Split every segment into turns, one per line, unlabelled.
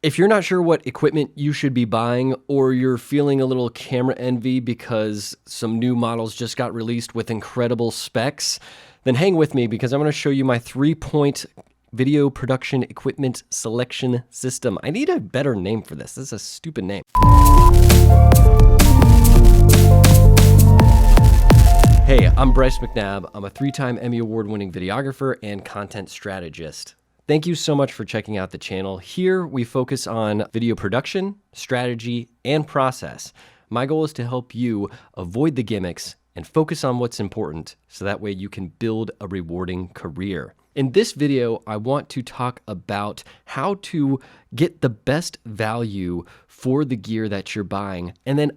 If you're not sure what equipment you should be buying, or you're feeling a little camera envy because some new models just got released with incredible specs, then hang with me because I'm going to show you my 3-point video production equipment selection system. I need a better name for this. This is a stupid name. Hey, I'm Bryce McNabb. I'm a 3-time Emmy Award-winning videographer and content strategist. Thank you so much for checking out the channel. Here we focus on video production, strategy, and process. My goal is to help you avoid the gimmicks and focus on what's important so that way you can build a rewarding career. In this video, I want to talk about how to get the best value for the gear that you're buying, and then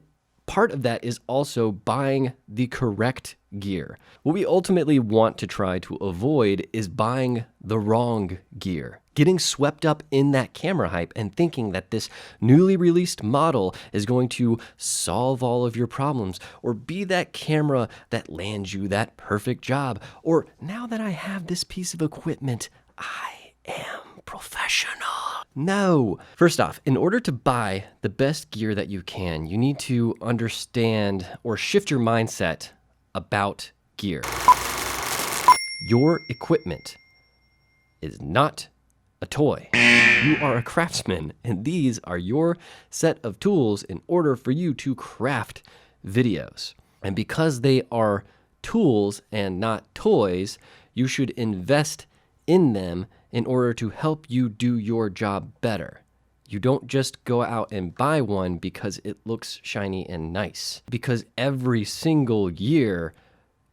part of that is also buying the correct gear. What we ultimately want to try to avoid is buying the wrong gear, getting swept up in that camera hype and thinking that this newly released model is going to solve all of your problems or be that camera that lands you that perfect job, or now that I have this piece of equipment, I am professional. No. First off, in order to buy the best gear that you can, you need to understand or shift your mindset about gear. Your equipment is not a toy. You are a craftsman, and these are your set of tools in order for you to craft videos. And because they are tools and not toys, you should invest in them in order to help you do your job better. You don't just go out and buy one because it looks shiny and nice. Because every single year,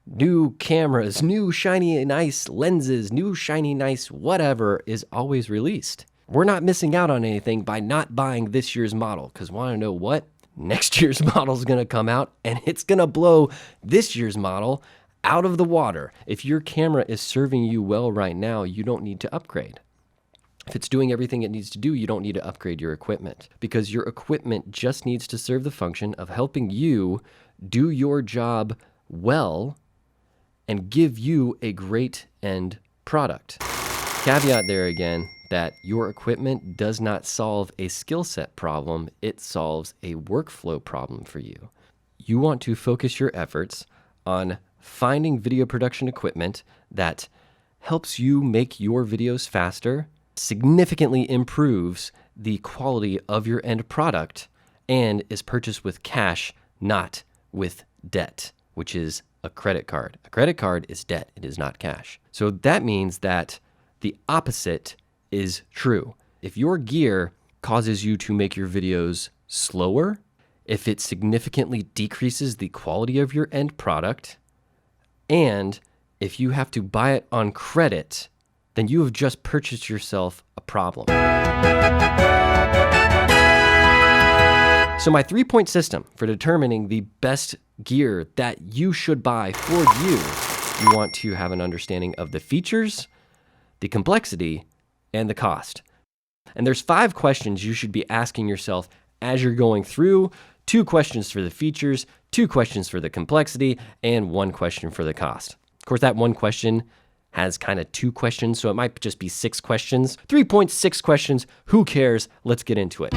new cameras, new shiny nice lenses, new shiny nice whatever is always released. We're not missing out on anything by not buying this year's model, because want to know what? Next year's model is going to come out and it's going to blow this year's model out of the water. If your camera is serving you well right now, you don't need to upgrade. If it's doing everything it needs to do, you don't need to upgrade your equipment, because your equipment just needs to serve the function of helping you do your job well and give you a great end product. Caveat there again, that your equipment does not solve a skill set problem, it solves a workflow problem for you. You want to focus your efforts on finding video production equipment that helps you make your videos faster, significantly improves the quality of your end product, and is purchased with cash, not with debt, which is a credit card. A credit card is debt, it is not cash. So that means that the opposite is true. If your gear causes you to make your videos slower, if it significantly decreases the quality of your end product, and if you have to buy it on credit, then you have just purchased yourself a problem. So my 3-point system for determining the best gear that you should buy for you want to have an understanding of the features, the complexity, and the cost. And there's 5 questions you should be asking yourself as you're going through. 2 questions for the features, 2 questions for the complexity, and 1 question for the cost. Of course, that 1 question has kind of 2 questions, so it might just be 6 questions. 3.6 questions, who cares? Let's get into it.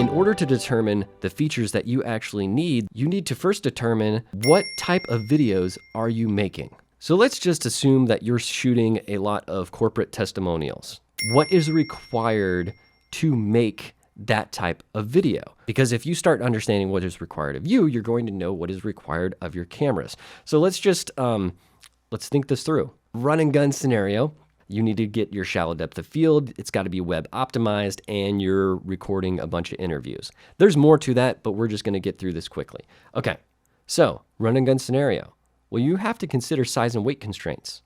In order to determine the features that you actually need, you need to first determine what type of videos are you making. So let's just assume that you're shooting a lot of corporate testimonials. What is required to make that type of video? Because if you start understanding what is required of you, you're going to know what is required of your cameras. So let's just, let's think this through. Run and gun scenario. You need to get your shallow depth of field. It's got to be web optimized, and you're recording a bunch of interviews. There's more to that, but we're just going to get through this quickly. Okay, so run and gun scenario. Well, you have to consider size and weight constraints,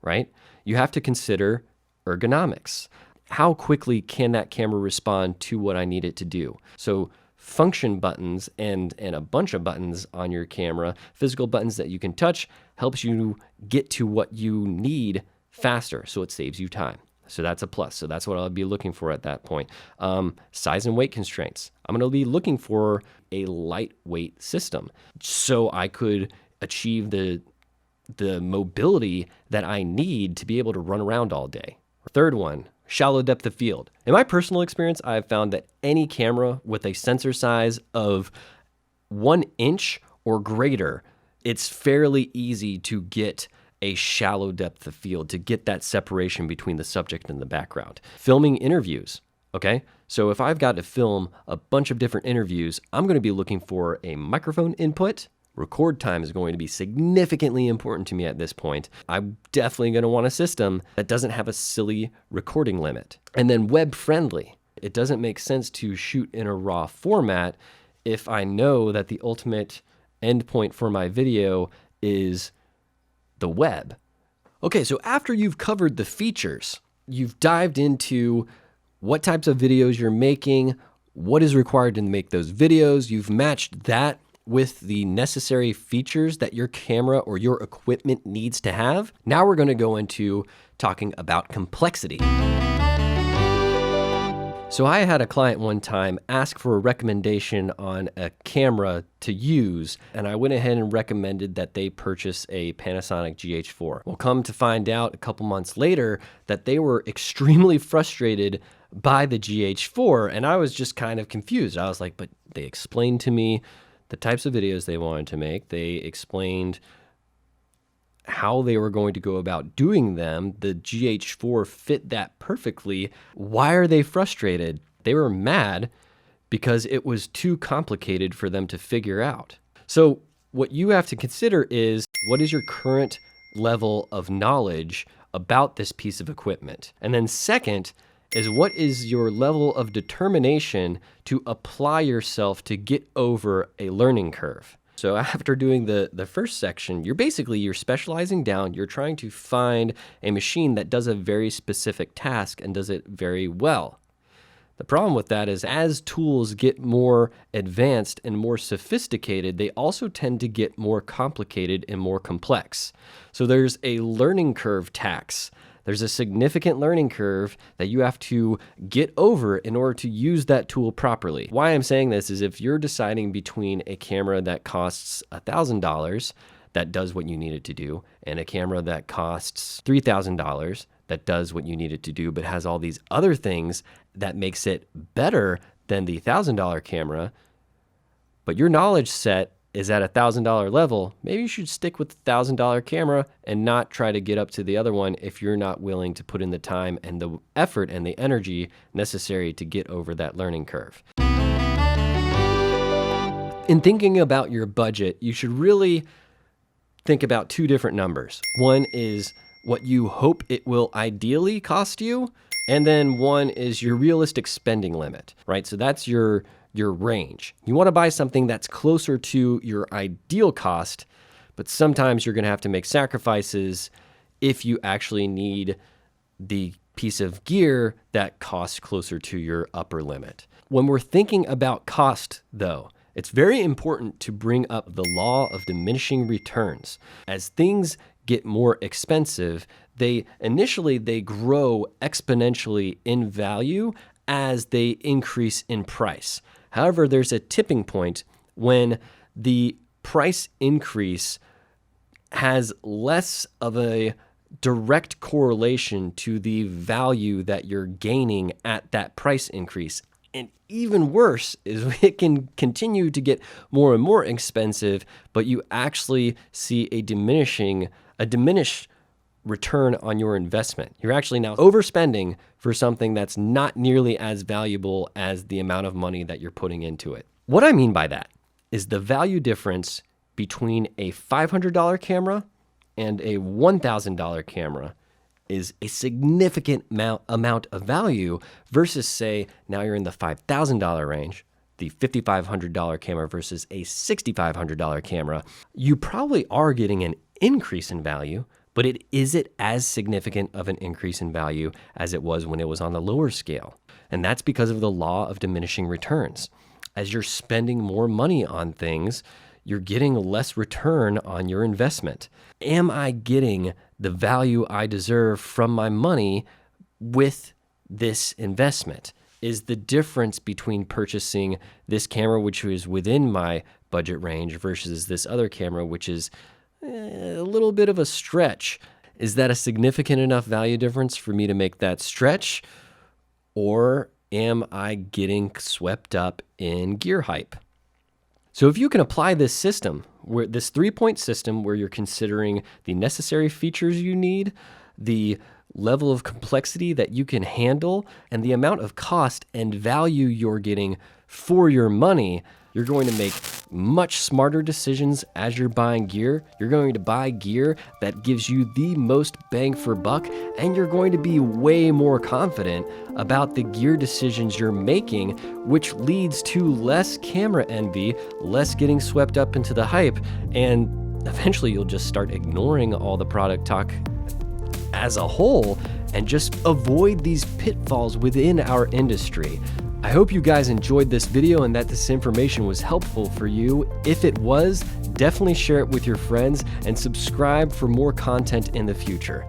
right? You have to consider ergonomics. How quickly can that camera respond to what I need it to do? So function buttons and a bunch of buttons on your camera, physical buttons that you can touch, helps you get to what you need faster, so it saves you time. So that's a plus. So that's what I'll be looking for at that point. Size and weight constraints. I'm going to be looking for a lightweight system so I could achieve the mobility that I need to be able to run around all day. Third one, shallow depth of field. In my personal experience, I've found that any camera with a sensor size of 1 inch or greater, it's fairly easy to get a shallow depth of field, to get that separation between the subject and the background. Filming interviews, okay? So if I've got to film a bunch of different interviews, I'm going to be looking for a microphone input. Record time is going to be significantly important to me at this point. I'm definitely going to want a system that doesn't have a silly recording limit. And then web friendly. It doesn't make sense to shoot in a RAW format if I know that the ultimate endpoint for my video is the web. Okay, so after you've covered the features, you've dived into what types of videos you're making, what is required to make those videos, you've matched that with the necessary features that your camera or your equipment needs to have. Now we're going to go into talking about complexity. So I had a client one time ask for a recommendation on a camera to use, and I went ahead and recommended that they purchase a Panasonic GH4. Well, come to find out a couple months later that they were extremely frustrated by the GH4, and I was just kind of confused. I was like, but they explained to me the types of videos they wanted to make. They explained how they were going to go about doing them. The GH4 fit that perfectly. Why are they frustrated? They were mad because it was too complicated for them to figure out. So what you have to consider is, what is your current level of knowledge about this piece of equipment? And then second is, what is your level of determination to apply yourself to get over a learning curve? So after doing the first section, you're specializing down. You're trying to find a machine that does a very specific task and does it very well. The problem with that is, as tools get more advanced and more sophisticated, they also tend to get more complicated and more complex. So there's a learning curve tax. There's a significant learning curve that you have to get over in order to use that tool properly. Why I'm saying this is, if you're deciding between a camera that costs $1,000 that does what you need it to do, and a camera that costs $3,000 that does what you need it to do, but has all these other things that makes it better than the $1,000 camera, but your knowledge set is at $1,000 level, maybe you should stick with the $1,000 camera and not try to get up to the other one if you're not willing to put in the time and the effort and the energy necessary to get over that learning curve. In thinking about your budget, you should really think about two different numbers. One is what you hope it will ideally cost you, and then one is your realistic spending limit, right? So that's your range. You want to buy something that's closer to your ideal cost, but sometimes you're going to have to make sacrifices if you actually need the piece of gear that costs closer to your upper limit. When we're thinking about cost, though, it's very important to bring up the law of diminishing returns. As things get more expensive, they grow exponentially in value as they increase in price. However, there's a tipping point when the price increase has less of a direct correlation to the value that you're gaining at that price increase. And even worse is, it can continue to get more and more expensive, but you actually see a diminished return on your investment. You're actually now overspending for something that's not nearly as valuable as the amount of money that you're putting into it. What I mean by that is the value difference between a $500 camera and a $1,000 camera is a significant amount of value versus, say, now you're in the $5,000 range, the $5,500 camera versus a $6,500 camera. You probably are getting an increase in value, but is it as significant of an increase in value as it was when it was on the lower scale? And that's because of the law of diminishing returns. As you're spending more money on things, you're getting less return on your investment. Am I getting the value I deserve from my money with this investment? Is the difference between purchasing this camera, which is within my budget range, versus this other camera, which is a little bit of a stretch? Is that a significant enough value difference for me to make that stretch? Or am I getting swept up in gear hype? So if you can apply this system, this 3-point system where you're considering the necessary features you need, the level of complexity that you can handle, and the amount of cost and value you're getting for your money, you're going to make much smarter decisions as you're buying gear. You're going to buy gear that gives you the most bang for buck, and you're going to be way more confident about the gear decisions you're making, which leads to less camera envy, less getting swept up into the hype, and eventually you'll just start ignoring all the product talk as a whole and just avoid these pitfalls within our industry. I hope you guys enjoyed this video and that this information was helpful for you. If it was, definitely share it with your friends and subscribe for more content in the future.